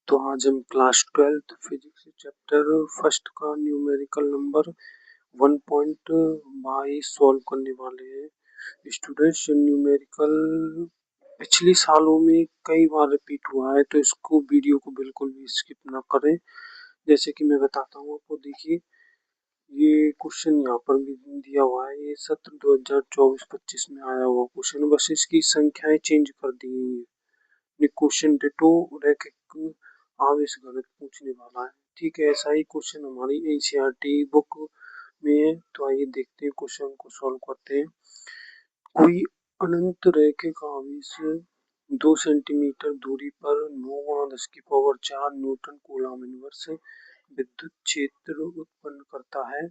तो आज हम class 12th physics chapter first का न्यूमेरिकल नंबर 1.22 सॉल्व करने वाले हैं। स्टूडेंट्स, न्यूमेरिकल पिछले सालों में कई बार रिपीट हुआ है, तो इसको वीडियो को बिल्कुल भी स्किप ना करें। जैसे कि मैं बताता हूँ आपको, देखिए ये क्वेश्चन यहाँ पर भी दिया हुआ है। ये सत्र 2024-25 में आया हुआ क्वेश्चन, बस इसकी संख्याएं चेंज कर दी गई है। क्वेश्चन डिटो रैखिक आवेश घनत्व पूछने वाला है। ठीक है, ऐसा ही क्वेश्चन हमारी एनसीईआरटी बुक में है। तो आइए देखते हैं, क्वेश्चन को सॉल्व करते हैं। कोई अनंत रैखिक आवेश 2 सेंटीमीटर दूरी पर 9 × 10⁴ न्यूटन कूलम इनवर्स विद्युत क्षेत्र उत्पन्न करता है।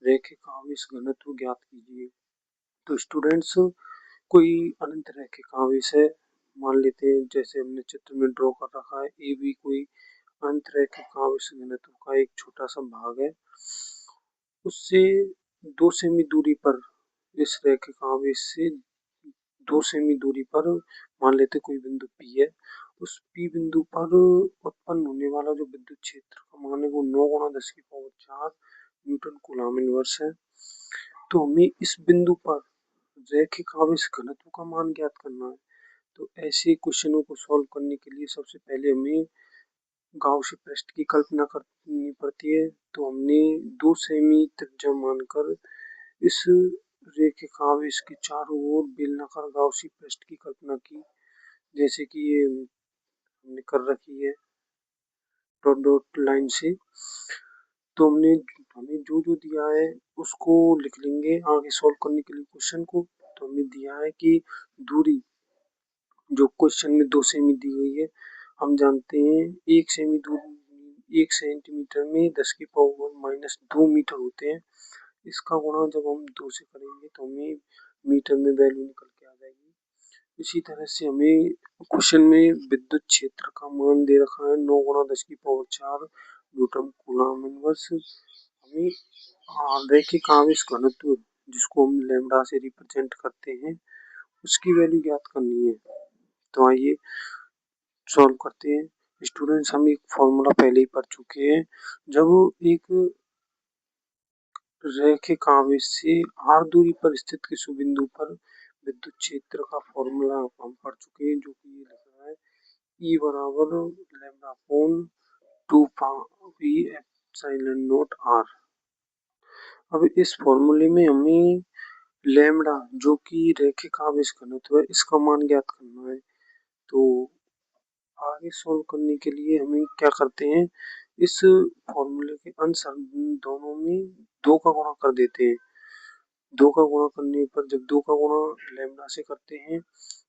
रैखिक आवेश घनत्व ज्ञात कीजिए। तो स्टूडेंट्स, कोई अनंत रैखिक आवेश है, मान लेते हैं, जैसे हमने चित्र में ड्रॉ कर रखा है। ए भी कोई अनंत रैखिक आवेश घनत्व का एक छोटा सा भाग है। उससे 2 सेमी दूरी पर, इस रैखिक आवेश से 2 सेमी दूरी पर मान लेते कोई बिंदु पी है। उस पी बिंदु पर उत्पन्न होने वाला जो विद्युत क्षेत्र का मान है वो 9 × 10⁴ न्यूटन कूलम इनवर्स है। तो हमें इस बिंदु पर रैखिक आवेश घनत्व का मान ज्ञात करना है। तो ऐसे क्वेश्चनों को सॉल्व करने के लिए सबसे पहले हमें गाउसी पृष्ठ की कल्पना करनी पड़ती है। तो हमने 2 सेमी त्रिज्या मानकर इस रैखिक आवेश के चारों ओर बेलनाकार गाउसी पृष्ठ की कल्पना की, जैसे कि ये हमने कर रखी है डॉट डॉट लाइन से। तो हमें जो जो दिया है उसको लिख लेंगे आगे सॉल्व करने के लिए क्वेश्चन को। तो हमें दिया है कि दूरी जो क्वेश्चन में 2 सेमी दी गई है, हम जानते हैं 1 सेमी दूरी 1 सेंटीमीटर में 10⁻⁻² मीटर होते हैं। इसका गुणा जब हम 2 से करेंगे तो हमें मीटर में वैल्यू निकल के आ जाएगी। इसी तरह से हमें क्वेश्चन में विद्युत क्षेत्र का मान दे रखा है 9 × 10⁴ न्यूटन कूलम इनवर्स। हमें रैखिक आवेश घनत्व, जिसको हम लैम्डा से रिप्रेजेंट करते हैं, उसकी वैल्यू ज्ञात करनी है। तो आइए सॉल्व करते हैं। स्टूडेंट्स, हम एक फॉर्मूला पहले ही पढ़ चुके हैं। जब एक रैखिक आवेश से r दूरी पर स्थित किसी बिंदु पर विद्युत क्षेत्र का फॉर्मूला हम पढ़ चुके हैं, जो कि ये लिख रहा है E बराबर λ/2πv∈0r। अब इस फॉर्मूले में हमें लैम्डा, जो कि रैखिक आवेश घनत्व है, इसका मान ज्ञात करना है। तो आगे सॉल्व करने के लिए हमें क्या करते हैं, इस फॉर्मूले के अनुसार दोनों में 2 का गुणा कर देते हैं। 2 का गुणा करने पर, जब 2 का गुणा लैम्डा से करते हैं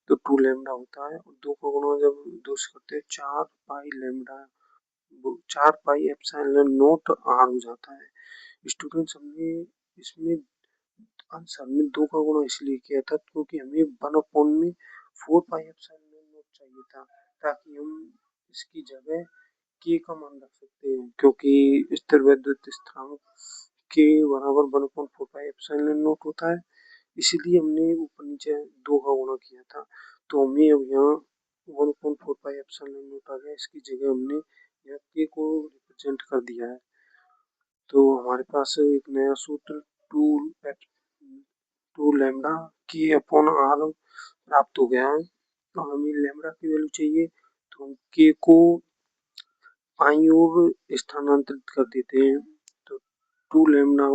तो 2 लैम्डा होता है, और 2 का गुणा जब 2 से करते हैं 4 pi lambda 4 pi epsilon naught R हो जाता है। स्टूडेंट्स, हमने इसमें आंसर में 2 का गुणा इसलिए किया था क्योंकि हमें 1/4 पाई एप्सिलॉन नॉट चाहिए था, ताकि हम इसकी जगह के का मान रख सकते हैं, क्योंकि स्थिर विद्युत स्थिरांक के बराबर 1/4 पाई एप्सिलॉन नॉट होता है। इसीलिए हमने ऊपर नीचे 2 का गुणा किया था। तो हमें अब यहाँ 1/4 पाई एप्सिलॉन नॉट आ गया, इसकी जगह हमने यहाँ के को रिप्रेजेंट कर दिया है। तो हमारे पास एक नया सूत्र 2 लैम्डा के अपॉन आर प्राप्त हो गया है। तो हमें लैम्डा की वैल्यू चाहिए, तो हम के को बाईं ओर स्थानांतरित कर देते हैं। तो 2 लैम्डा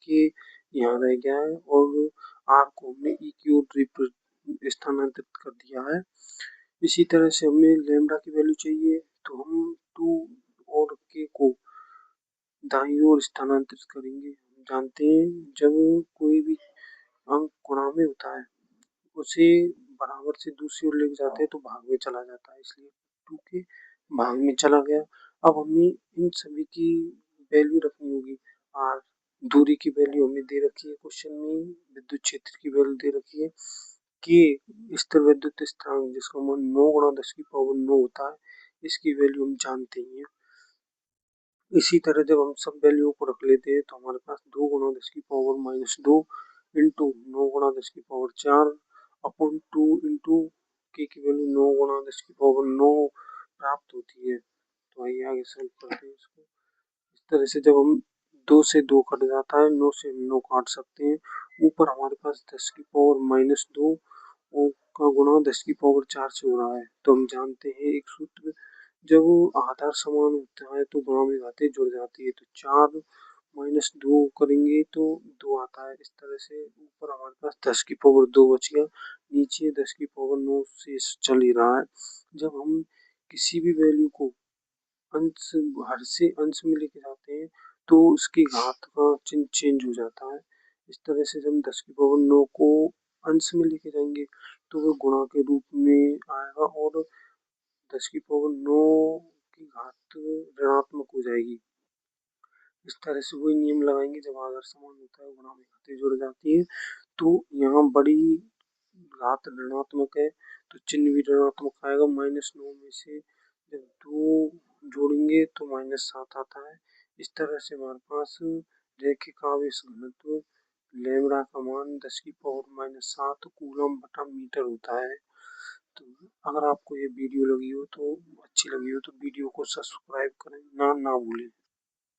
के यहाँ रह गया है, और आर को हमने ई की ओर स्थानांतरित कर दिया है। इसी तरह से हमें लैम्डा की वैल्यू चाहिए, तो हम 2 और के को दाईं ओर स्थानांतरित करेंगे। हम जानते हैं जब कोई भी अंक गुणा में होता है, उसे बराबर से दूसरी ओर लेके जाते हैं तो भाग में चला जाता है, इसलिए 2 के भाग में चला गया। अब हमें इन सभी की वैल्यू रखनी होगी। आर दूरी की वैल्यू हमें दे रखी है क्वेश्चन में, विद्युत क्षेत्र की वैल्यू दे रखी है, के स्थिर विद्युत स्थिरांक जिसका मान 9 × 10⁻⁹ होता है, इसकी वैल्यू हम जानते ही हैं। इसी तरह जब हम सब वैल्यू को रख लेते हैं तो हमारे पास 2 × 10⁻² इंटू 9 × 10⁴ अपॉन 2 इंटू के की वैल्यू 9 × 10⁻9 प्राप्त होती है। तो आइए आगे सॉल्व करते हैं इसको। इस तरह से जब हम 2 से 2 कट जाता है, 9 से हम 9 काट सकते हैं। ऊपर हमारे पास 10 की पावर -2 का गुणा 10 की पावर 4 से हो रहा है। तो हम जानते हैं एक सूत्र, जब आधार समान होता है तो गुणा में घातें जुड़ जाती है। तो 4 -2 करेंगे तो 2 आता है। इस तरह से ऊपर हमारे पास 10 की पावर 2 बच गया, नीचे 10 की पावर 9 से चल ही रहा है। जब हम किसी भी वैल्यू को अंश हर से अंश में लेके जाते हैं तो उसकी घात का चिन्ह चेंज हो जाता है। इस तरह से जब हम 10 की पावर 9 को अंश में लेके जाएंगे तो वो गुणा के रूप में आएगा और 10 की पावर 9 की घात ऋणात्मक हो जाएगी। इस तरह से वही नियम लगाएंगे, जब आधार समान होता है गुणा में घातें जुड़ जाती है। तो यहाँ बड़ी घात ऋणात्मक है तो चिन्ह भी ऋणात्मक आएगा। -9 में से जब 2 जोड़ेंगे तो -7 आता है। इस तरह से हमारे पास रैखिक आवेश घनत्व लैम्ब्डा का मान 10 की पावर -7 कूलम बटा मीटर होता है। तो अगर आपको ये वीडियो लगी हो तो अच्छी लगी हो तो वीडियो को सब्सक्राइब करें ना भूलें।